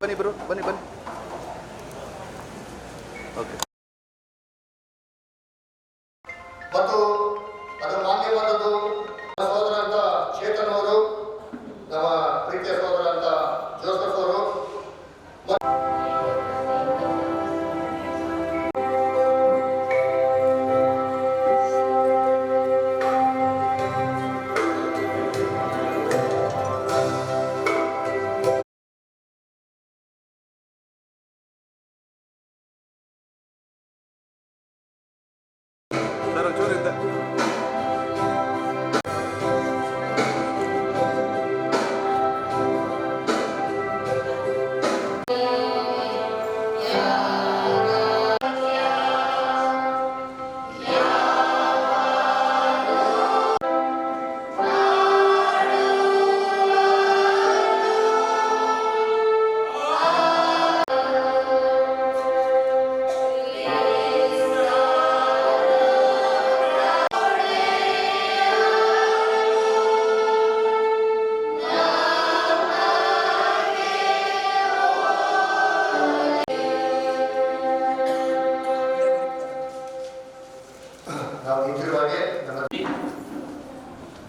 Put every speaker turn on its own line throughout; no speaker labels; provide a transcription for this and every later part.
ಬನ್ನಿ ಬ್ರೋ, ಬನ್ನಿ ಬನ್ನಿ. ಓಕೆ.
ಮತ್ತು ಅದು ಮಾನ್ಯವಾದದ್ದು ಸಹೋದರ ಅಂತ ಚೇತನ್ ಅವರು, ನಮ್ಮ ಪ್ರೀತಿಯ ಸಹೋದರ ಅಂತ ಜೋಸೆಫ್ ಅವರು.
ಸರ್ ಜೋರಿದ್ದ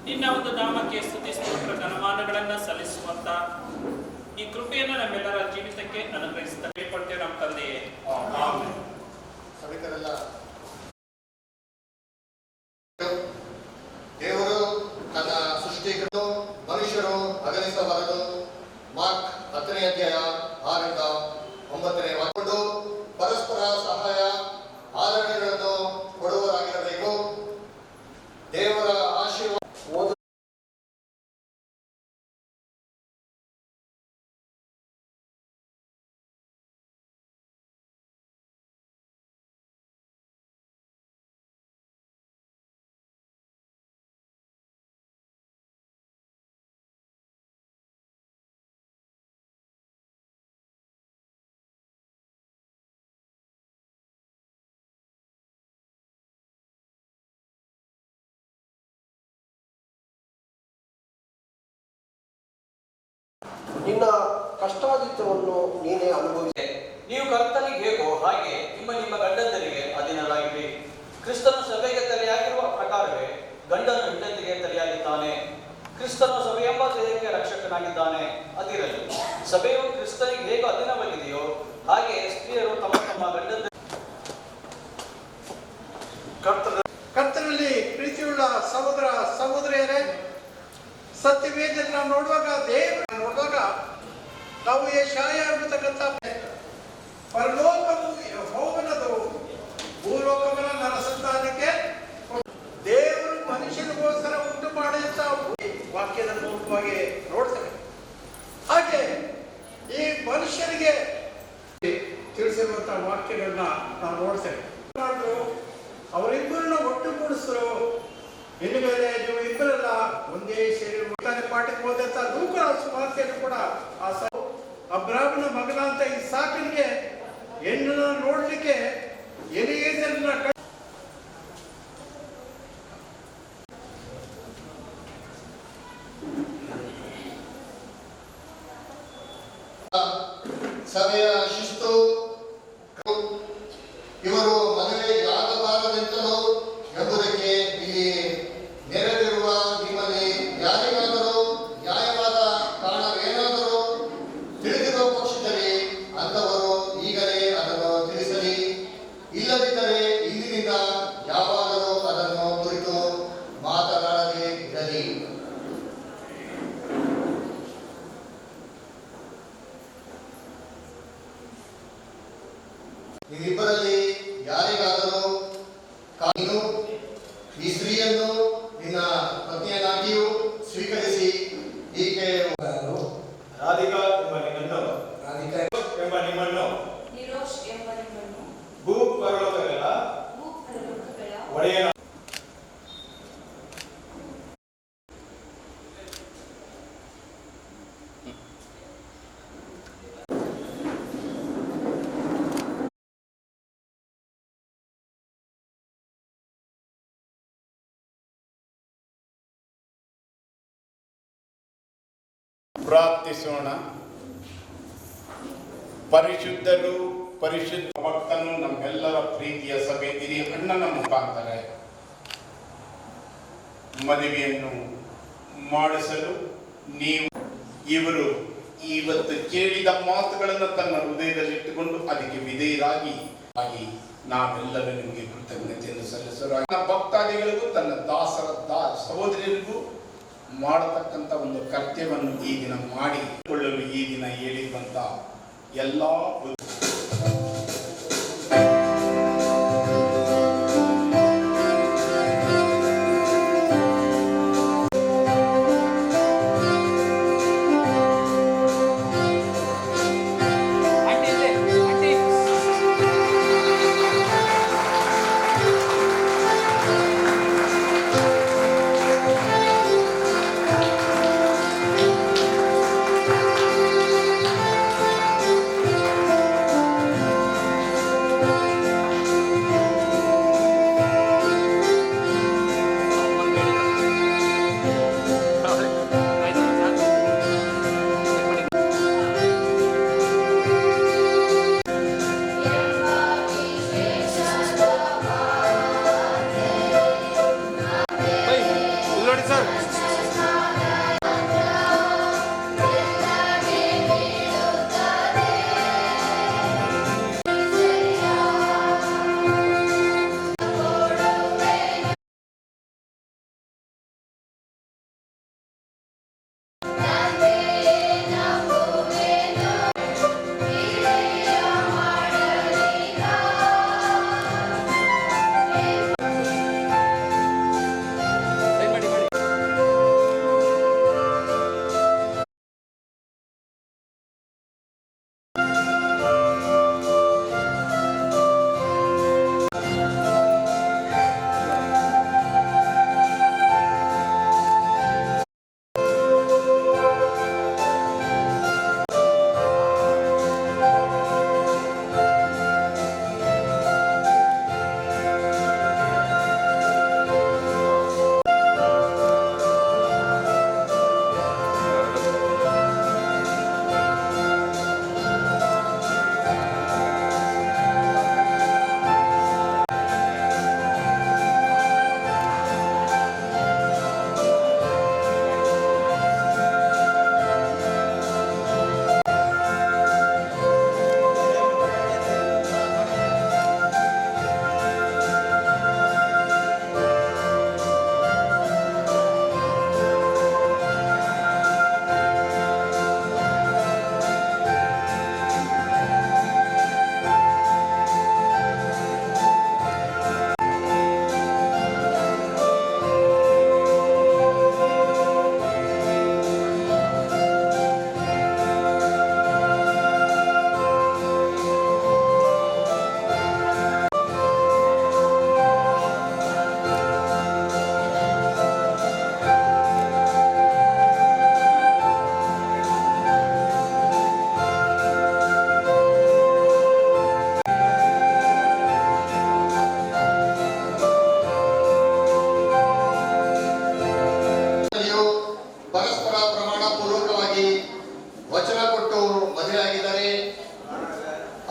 ನಿನ್ನ ಒಂದು ನಾಮಕ್ಕೆ ಸ್ತುತಿ ಸ್ತೋತ್ರ ಘನಮಾನಗಳನ್ನು ಸಲ್ಲಿಸುವಂತ ಈ ಕೃಪೆಯನ್ನು ನಮ್ಮೆಲ್ಲರ ಜೀವಿತಕ್ಕೆ ಅನುಗ್ರಹಿಸುತ್ತಾ ಬೇಡ್ಕೊಳ್ತೇವೆ ನಮ್ಮ ತಂದೆಯೇ.
ಸಭಿಕರೆಲ್ಲ ದೇವರು ತನ್ನ ಸೃಷ್ಟಿಕರು ಮನುಷ್ಯರು ಅಗಲಿಸಬಾರದು. ಮಾರ್ಕ್ 10ನೇ ಅಧ್ಯಾಯ 6ರಿಂದ 9ನೇ ವಾಕ್ಯಗಳು ಪರಸ್ಪರ ಸಹಾಯ ಆದರಣೆಗಳನ್ನು ಕೊಡುವರಾಗಿರಬೇಕು. ದೇವರ ಆಶೀರ್ವಾದ
ನಿನ್ನ ಕಷ್ಟಾದಿತ್ಯವನ್ನು ನೀನೇ ಅನುಭವಿಸಿ.
ನೀವು ಕರ್ತನಿಗೆ ಹೇಗೋ ಹಾಗೆ ನಿಮ್ಮ ನಿಮ್ಮ ಗಂಡಂದರಿಗೆ ಅಧೀನರಾಗಿರಿ. ಕ್ರಿಸ್ತನು ಸಭೆಗೆ ತಲೆಯಾಗಿರುವ ಪ್ರಕಾರವೇ ಗಂಡನು ಹೆಂಡತಿಗೆ ತಲೆಯಾಗಿದ್ದಾನೆ. ಕ್ರಿಸ್ತನು ಸಭೆಯೆಂಬ ದೇಹಕ್ಕೆ ರಕ್ಷಕನಾಗಿದ್ದಾನೆ. ಅದಿರಲಿ, ಸಭೆಯು ಕ್ರಿಸ್ತನಿಗೆ ಹೇಗೆ ಅಧೀನವಾಗಿದೆಯೋ ಹಾಗೆ ಸ್ತ್ರೀಯರು ತಮ್ಮ ತಮ್ಮ ಗಂಡಂದ
ಕರ್ತನಲ್ಲಿ ಪ್ರೀತಿಯುಳ್ಳ ಸಹೋದರ ಸಹೋದರಿಯರೇ, ಸತ್ಯವೇದನ ನೋಡುವಾಗ ದೇವರನ್ನು ನೋಡುವಾಗ ನಾವು ಯೆಶಾಯ ಎಂಬತಕ್ಕಂಥ ಪರಲೋಕವು ಯೆಹೋವನದು, ಭೂಲೋಕವನ್ನು ನನ್ನ ಸಂತಾನಕ್ಕೆ ದೇವರು ಮನುಷ್ಯನಿಗೋಸ್ಕರ ಉಂಟು ಮಾಡಿದಂತ ವಾಕ್ಯದ ಮೂಲಕವಾಗಿ ನೋಡ್ತೇವೆ. ಹಾಗೆ ಈ ಮನುಷ್ಯನಿಗೆ ತಿಳಿಸಿರುವಂತಹ ವಾಕ್ಯಗಳನ್ನ ನಾವು ನೋಡ್ತೇವೆ. ಅವರಿಬ್ಬರನ್ನ ಒಟ್ಟುಗೂಡಿಸಿದ್ರು. ಇನ್ನು ಮೇಲೆ ನೀವು ಇಬ್ಬರಲ್ಲ ಒಂದೇ ಶರೀರ ಪಾಠಕ್ಕೆ ಹೋದಂತ ಲೂಕನ ಸುವಾರ್ತೆಯನ್ನು ಕೂಡ ಅಬ್ರಾಹ್ಮನ ಮಗನಾಂತ ಇಸಾಕನಿಗೆ ಹೆಣ್ಣನ್ನ ನೋಡ್ಲಿಕ್ಕೆ ಎಲಿಯೇಜರನ್ನ
ಸಭೆಯ ಶಿಸ್ತು ಇವರು ಮದುವೆ ಆಗಬಾರದೆಂತಲೋ ಎಂಬುದಕ್ಕೆ ಇಲ್ಲಿ ನೆರೆದಿರುವ ನಿಮ್ಮಲ್ಲಿ ಯಾರಿಗಾದರೂ ನ್ಯಾಯವಾದ ಕಾರಣವೇನಾದರೂ ತಿಳಿದಿರುವ ಪಕ್ಷದಲ್ಲಿ ಅಂಥವರು ಈಗಲೇ ಅದನ್ನು ತಿಳಿಸಲಿ. ಇಲ್ಲದಿದ್ದರೆ ಇಂದಿನಿಂದ ಯಾವಾಗಲೂ ಅದನ್ನು ಕುರಿತು ಮಾತನಾಡದೇ ಇರಲಿ. ನೀವಿಬ್ಬರಲ್ಲಿ ಯಾರಿಗಾದರೂ ನೀನು ಈ ಸ್ತ್ರೀಯನ್ನು ನಿನ್ನ ಪತ್ನಿಯನ್ನಾಗಿಯೂ ಸ್ವೀಕರಿಸಿ. ಈಕೆ ರಾಧಿಕಾ ಎಂಬ ನಿಮ್ಮನ್ನು
ನಿರೋಷ್ ಎಂಬ ನಿಮ್ಮನ್ನು
ಭೂ ಪರಲೋಕಗಳ ಒಡೆಯನ ಪ್ರಾರ್ಥಿಸೋಣ.
ಪರಿಶುದ್ಧರು ಪರಿಶುದ್ಧ ಭಕ್ತನು ನಮ್ಮೆಲ್ಲರ ಪ್ರೀತಿಯ ಸಭೆ ಹಿರಿಯ ಅಣ್ಣನ ಮುಖಾಂತರ ಮದುವೆಯನ್ನು ಮಾಡಿಸಲು ನೀವು ಇವರು ಇವತ್ತು ಕೇಳಿದ ಮಾತುಗಳನ್ನು ತನ್ನ ಹೃದಯದಲ್ಲಿಟ್ಟುಕೊಂಡು ಅದಕ್ಕೆ ವಿಧೇಯರಾಗಿ ನಾವೆಲ್ಲರೂ ನಿಮಗೆ ಕೃತಜ್ಞತೆಯನ್ನು ಸಲ್ಲಿಸಲು ಭಕ್ತಾದಿಗಳಿಗೂ ತನ್ನ ದಾಸರ ಸಹೋದರಿಯರಿಗೂ ಮಾಡತಕ್ಕಂಥ ಒಂದು ಕರ್ತವ್ಯವನ್ನು ಈ ದಿನ ಮಾಡಿಕೊಳ್ಳಲು ಈ ದಿನ ಹೇಳಿರುವಂತ ಎಲ್ಲ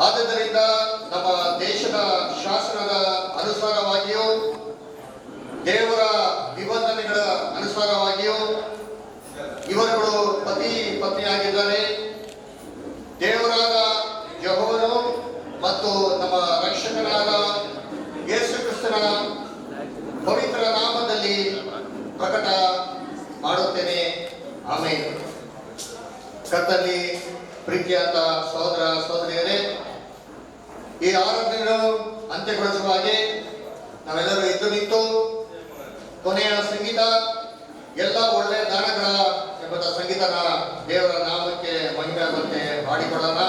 ಆದ್ದರಿಂದ ನಮ್ಮ ದೇಶದ ಶಾಸನದ ಅನುಸಾರವಾಗಿಯೂ ದೇವರ ನಿಬಂಧನೆಗಳ ಅನುಸಾರವಾಗಿಯೂ ಇವರುಗಳು ಪತಿ ಪತ್ನಿಯಾಗಿದ್ದಾರೆ. ದೇವರಾದ ಯೆಹೋವನು ಮತ್ತು ನಮ್ಮ ರಕ್ಷಕನಾದ ಯೇಸು ಕ್ರಿಸ್ತನ ಪವಿತ್ರ ನಾಮದಲ್ಲಿ ಪ್ರಕಟ ಮಾಡುತ್ತೇನೆ. ಆಮೆನ್. ಕರ್ತನಲ್ಲಿ ಪ್ರೀತಿಯಾದ ಸಹೋದರ ಸಹೋದರಿಯರೇ, ಈ ಆರಾಧನೆಯನ್ನು ಅಂತ್ಯಗೊಳಿಸುವ ಹಾಗೆ ನಾವೆಲ್ಲರೂ ಎದ್ದು ನಿಂತು ಕೊನೆಯ ಸಂಗೀತ ಎಲ್ಲ ಒಳ್ಳೆಯ ದಾನಗಳ ಎಂಬ ಸಂಗೀತನ ದೇವರ ನಾಮಕ್ಕೆ ಮಹಿಮೆ ಆಗುವಂತೆ ಹಾಡಿಕೊಳ್ಳೋಣ.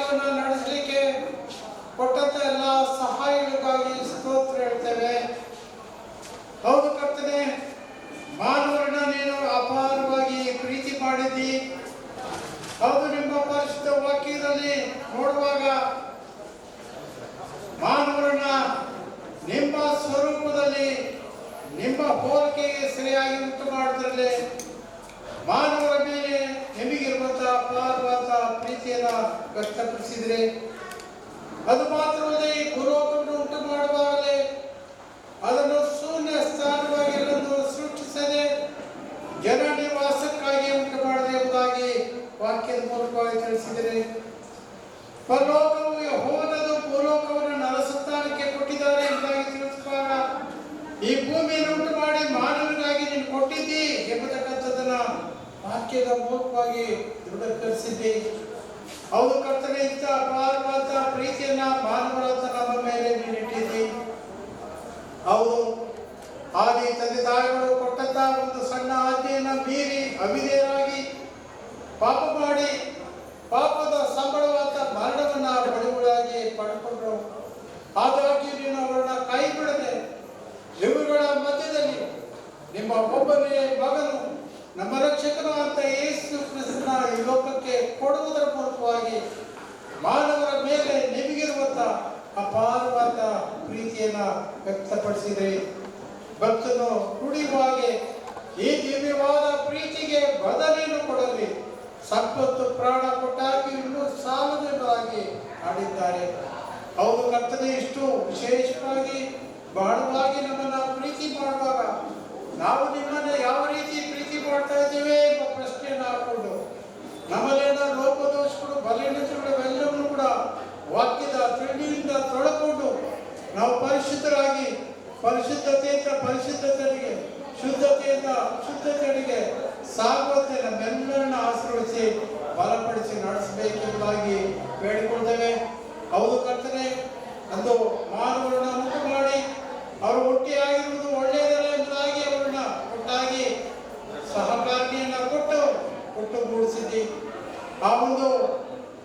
ಕಾರ್ಯವನ್ನು ನಡೆಸಲಿಕ್ಕೆ ಕೊಟ್ಟಂತ ಎಲ್ಲ ಸಹಾಯಗಳಿಗಾಗಿ ಸ್ತೋತ್ರ ಹೇಳ್ತೇವೆ. ಹೌದು ಕರ್ತನೆ, ಮಾನವರನ್ನ ನೀನು ಅಪಾರವಾಗಿ ಪ್ರೀತಿ ಮಾಡಿದ್ದಿ. ಹೌದು, ನಿಮ್ಮ ಪರಿಶುದ್ಧ ವಾಕ್ಯದಲ್ಲಿ ನೋಡುವಾಗ ಮಾನವರನ್ನ ನಿಮ್ಮ ಸ್ವರೂಪದಲ್ಲಿ ನಿಮ್ಮ ಹೋಲಿಕೆಗೆ ಸರಿಯಾಗಿ ಉಂಟು ಮಾಡೋದ್ರಲ್ಲಿ ಮಾನವರ ಮೇಲೆ ನಿಮಗಿರುವಂತಹ ಅಪಾರವಾದ ಪ್ರೀತಿಯನ್ನ ವ್ಯಕ್ತಪಡಿಸಿದ್ರೆ, ಅದು ಮಾತ್ರವಲ್ಲದೆ ಈ ಭೂಲೋಕವನ್ನು ಉಂಟು ಮಾಡುವಾಗಲೇ ಅದನ್ನು ಶೂನ್ಯ ಸ್ಥಾನವಾಗಿ ಎಲ್ಲನ್ನು ಸೃಷ್ಟಿಸದೆ ಜನ ನಿವಾಸಕ್ಕಾಗಿ ಉಂಟು ಮಾಡದೆ ಎಂಬುದಾಗಿ ವಾಕ್ಯದ ಮೂಲಕವಾಗಿ ತಿಳಿಸಿದರೆ, ಪರಲೋಕವು ಯೆಹೋವನದು, ಭೂಲೋಕವನ್ನು ನರಸಂತಾನಕ್ಕೆ ಕೊಟ್ಟಿದ್ದಾರೆ ಎಂಬುದಾಗಿ ತಿಳಿಸುವಾಗ ಈ ಭೂಮಿಯನ್ನು ಉಂಟು ಮಾಡಿ ಮಾನವನಿಗಾಗಿ ನೀನು ಕೊಟ್ಟಿದ್ದಿ ಎಂಬತಕ್ಕಂಥದ್ದನ್ನ ವಾಕ್ಯದ ಮೂಲಕವಾಗಿ ದೃಢೀಕರಿಸಿದ್ದಿ. ಹೌದು ಕರ್ತನೆ, ಇಂಥ ಅಪಾರವಾದ ಪ್ರೀತಿಯನ್ನ ಮಾನವರಾದ ನಮ್ಮ ಮೇಲೆ ನೀನು ಇಟ್ಟಿದ್ದಿ. ಹೌದು, ಆದಿ ತಂದೆ ತಾಯಿಗಳು ಕೊಟ್ಟಂತ ಒಂದು ಸಣ್ಣ ಆಜ್ಞೆಯನ್ನ ಮೀರಿ ಅವಿಧೇಯರಾಗಿ ಪಾಪ ಮಾಡಿ ಪಾಪದ ಸಂಬಳವಾದ ಮರಣವನ್ನ ಬಡವುಗಳಾಗಿ ಪಡ್ಕೊಂಡ್ರು. ಆದಾಗ್ಯೂ ನೀನು ಅವರನ್ನ ಕೈ ಬಿಡದೆ ಇವುಗಳ ಮಧ್ಯದಲ್ಲಿ ನಿಮ್ಮ ಒಬ್ಬನೇ ಮಗನು ನಮ್ಮ ರಕ್ಷಕನು ಅಂತ ಯೇಸು ಕ್ರಿಸ್ತನ ಈ ಲೋಕಕ್ಕೆ ಕೊಡುವುದರ ಮೂಲಕವಾಗಿ ಮಾನವರ ಮೇಲೆ ನಿಮಗಿರುವಂತ ಅಪಾರವಾದ ಪ್ರೀತಿಯನ್ನ ವ್ಯಕ್ತಪಡಿಸಿದ್ರಿ. ಭಕ್ತನು ನುಡಿಯುವಾಗೆ ಈ ದಿವ್ಯವಾದ ಪ್ರೀತಿಗೆ ಬದಲಿಯನ್ನು ಕೊಡಲಿ, ಸಂಪತ್ತು ಪ್ರಾಣ ಕೊಟ್ಟಾಗಿ ಇನ್ನೂ ಸಾಲದೆಂಬುದಾಗಿ ಆಡಿದ್ದಾರೆ. ಹೌದು ಕರ್ತನೆ, ಇಷ್ಟು ವಿಶೇಷವಾಗಿ ಬಹಳವಾಗಿ ನಮ್ಮನ್ನ ಪ್ರೀತಿ ಮಾಡುವಾಗ ನಾವು ನಿಮ್ಮನ್ನ ಯಾವ ರೀತಿ ಪ್ರೀತಿ ಮಾಡ್ತಾ ಇದ್ದೇವೆ ಎಂಬ ಪ್ರಶ್ನೆಯನ್ನು ಹಾಕೊಂಡು ನಮ್ಮಲ್ಲೇನ ಲೋಪದೋಷಗಳು ಬಲಹೀನತೆಗಳು ಎಲ್ಲವನ್ನೂ ಕೂಡ ವಾಕ್ಯದ ತಿಳಿಯಿಂದ ತೊಳಕೊಂಡು ನಾವು ಪರಿಶುದ್ಧರಾಗಿ ಪರಿಶುದ್ಧತೆಯಿಂದ ಪರಿಶುದ್ಧತೆಗೆ, ಶುದ್ಧತೆಯಿಂದ ಶುದ್ಧತೆಗೆ ಸಾಗುವಂತೆ ನಮ್ಮೆಲ್ಲರನ್ನ ಆಶೀರ್ವದಿಸಿ ಬಲಪಡಿಸಿ ನಡೆಸಬೇಕೆಂಬುದಾಗಿ ಬೇಡಿಕೊಳ್ತೇವೆ. ಹೌದು ಕರ್ತನೆ, ಅಂದು ಮಾನವರನ್ನ ಉಂಟು ಮಾಡಿ ಅವರು ಒಟ್ಟಿಯಾಗಿರುವುದು ಒಳ್ಳೆಯದಲ್ಲ ಎಂಬುದಾಗಿ ಅವರನ್ನ ಒಟ್ಟಾಗಿ ಸಹಕಾರಿಯನ್ನ ಒಟ್ಟುಗೂಡಿಸಿದ್ದಿ. ಆ ಒಂದು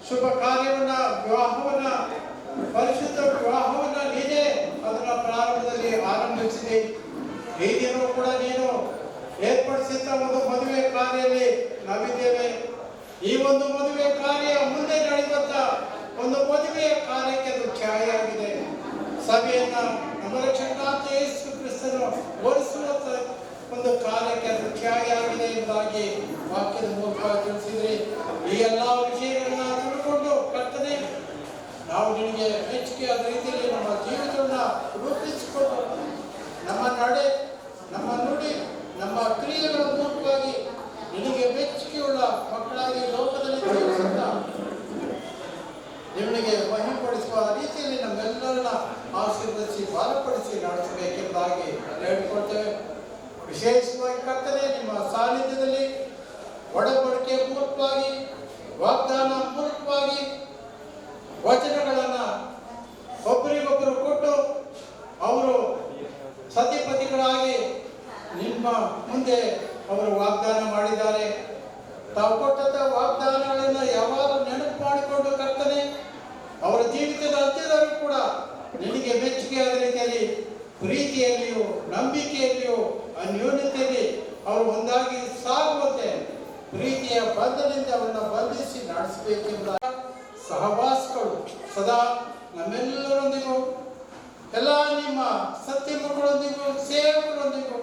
ಶುಭ ಕಾರ್ಯವನ್ನ, ವಿವಾಹವನ್ನ, ಪರಿಶುದ್ಧ ವಿವಾಹವನ್ನ ನೀನೇ ಅದನ್ನ ಪ್ರಾರಂಭದಲ್ಲಿ ಆರಂಭಿಸಿದೆ. ಈ ದಿನವೂ ಕೂಡ ನೀನು ಏರ್ಪಡಿಸಿದ ಒಂದು ಮದುವೆ ಕಾರ್ಯದಲ್ಲಿ ನಾವಿದ್ದೇವೆ. ಈ ಒಂದು ಮದುವೆ ಕಾರ್ಯ ಮುಂದೆ ನಡೆಯುವಂತ ಒಂದು ಮದುವೆಯ ಕಾರ್ಯಕ್ಕೆ ಅದು ಛಾಯೆಯಾಗಿದೆ. ಸಭೆಯನ್ನ ನಮ್ಮ ರಕ್ಷಕನಾದ ಯೇಸು ಕ್ರಿಸ್ತನು ಹೋಲಿಸುವಂತ ಒಂದು ಕಾರ್ಯಕ್ಕೆ ಅದು ಛಾಯೆಯಾಗಿದೆ ಎಂಬುದಾಗಿ ವಾಕ್ಯದ ಮೂಲಕ ತಿಳಿಸಿದ್ರಿ. ಈ ಎಲ್ಲಾ ವಿಷಯಗಳನ್ನ ತಿಳ್ಕೊಂಡು ಕರ್ತನೆ, ನಾವು ನಿನಗೆ ಮೆಚ್ಚುಗೆಯಾದ ರೀತಿಯಲ್ಲಿ ನಮ್ಮ ಜೀವಿತವನ್ನ ರೂಪಿಸಿಕೊಂಡು ನಮ್ಮ ನಡೆ, ನಮ್ಮ ನುಡಿ, ನಮ್ಮ ಕ್ರಿಯೆಗಳ ಮೂಲಕವಾಗಿ ನಿನಗೆ ಮೆಚ್ಚುಗೆಯುಳ್ಳ ಮಕ್ಕಳಾಗಿ ಲೋಕದಲ್ಲಿ ಜೀವಿಸುತ್ತಾ ನಿಮಗೆ ಮಹಿಮೆಪಡಿಸುವ ರೀತಿಯಲ್ಲಿ ನಮ್ಮೆಲ್ಲರನ್ನ ಆಶೀರ್ವದಿಸಿ ಬಲಪಡಿಸಿ ನಡೆಸಬೇಕೆಂಬುದಾಗಿ ಹೇಳಿಕೊಳ್ತೇವೆ. ವಿಶೇಷವಾಗಿ ಕರ್ತನೆ, ನಿಮ್ಮ ಸಾನ್ನಿಧ್ಯದಲ್ಲಿ ಒಡಂಬಡಿಕೆ ಮೂಲಕವಾಗಿ, ವಾಗ್ದಾನ ಮೂಲಕವಾಗಿ ವಚನಗಳನ್ನ ಒಬ್ಬರಿಗೊಬ್ಬರು ಕೊಟ್ಟು ಅವರು ಸತಿಪತಿಗಳಾಗಿ ನಿಮ್ಮ ಮುಂದೆ ಅವರು ವಾಗ್ದಾನ ಮಾಡಿದ್ದಾರೆ. ತಾವು ಕೊಟ್ಟಂತ ವಾಗ್ದಾನಗಳನ್ನು ಯಾವಾಗ ನೆನಪು ಮಾಡಿಕೊಂಡು ಕರ್ತನೆ, ಅವರ ಜೀವಿತದ ಅಂತ್ಯದಲ್ಲೂ ಕೂಡ ನಿನಗೆ ಮೆಚ್ಚುಗೆಯಾದ ರೀತಿಯಲ್ಲಿ ಪ್ರೀತಿಯಲ್ಲಿಯೂ ನಂಬಿಕೆಯಲ್ಲಿಯೂ ಅನ್ಯೋನ್ಯತೆಯಲ್ಲಿ ಅವರು ಒಂದಾಗಿ ಸಾಗುವಂತೆ ಪ್ರೀತಿಯ ಬಂಧನದಿಂದ ಅವರನ್ನ ಬಂಧಿಸಿ ನಡೆಸಬೇಕೆಂಬ ಸಹವಾಸಗಳು ಸದಾ ನಮ್ಮೆಲ್ಲರೊಂದಿಗೂ, ಎಲ್ಲ ನಿಮ್ಮ ಸತ್ಯ ಮಕ್ಕಳೊಂದಿಗೂ, ಸೇವಕರೊಂದಿಗೂ,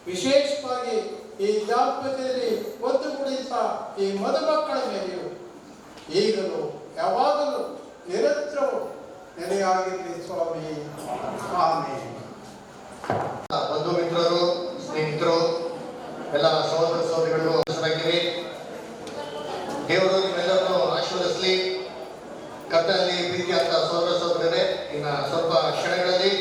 ವಿಶೇಷವಾಗಿ ಈ ದಾಂಪತ್ಯದಲ್ಲಿ ಒಂದುಗೂಡಿಸ ಈ ಮದುಮಕ್ಕಳ ಮೇಲೆಯೂ ಈಗಲೂ ಯಾವಾಗಲೂ ನಿರಂತರವೂ ನೆಲೆಯಾಗಿರಲಿ ಸ್ವಾಮಿ. ಆಮೇಲೆ
ಬಂಧು ಮಿತ್ರರು, ಸ್ನೇಹಿತರು, ಎಲ್ಲ ಸಹೋದರ ಸಹೋದರಿಗಳು ಹೆಸರಾಗಿರಿ. ದೇವರು ನಿಮ್ಮೆಲ್ಲರನ್ನು ಆಶೀರ್ವದಿಸಲಿ. ಕರ್ತನಲ್ಲಿ ಪ್ರೀತಿಯಾದ ಸಹೋದರ ಸಹೋದರರೇ, ಇನ್ನು ಸ್ವಲ್ಪ ಕ್ಷಣಗಳಲ್ಲಿ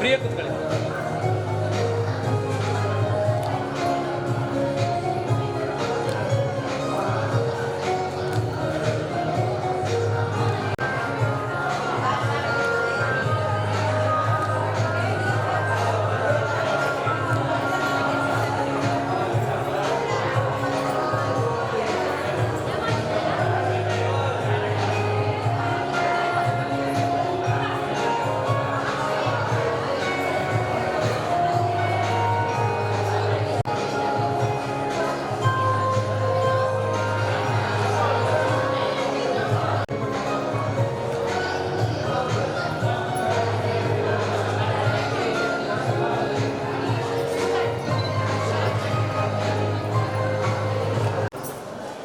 ಪ್ರಿಯ ಕೂತ್ಕೊಳ್ಳಿ.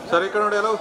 ಸರ್ ಈ ಕಡೆ ನೋಡಿ. ಹಲೋ.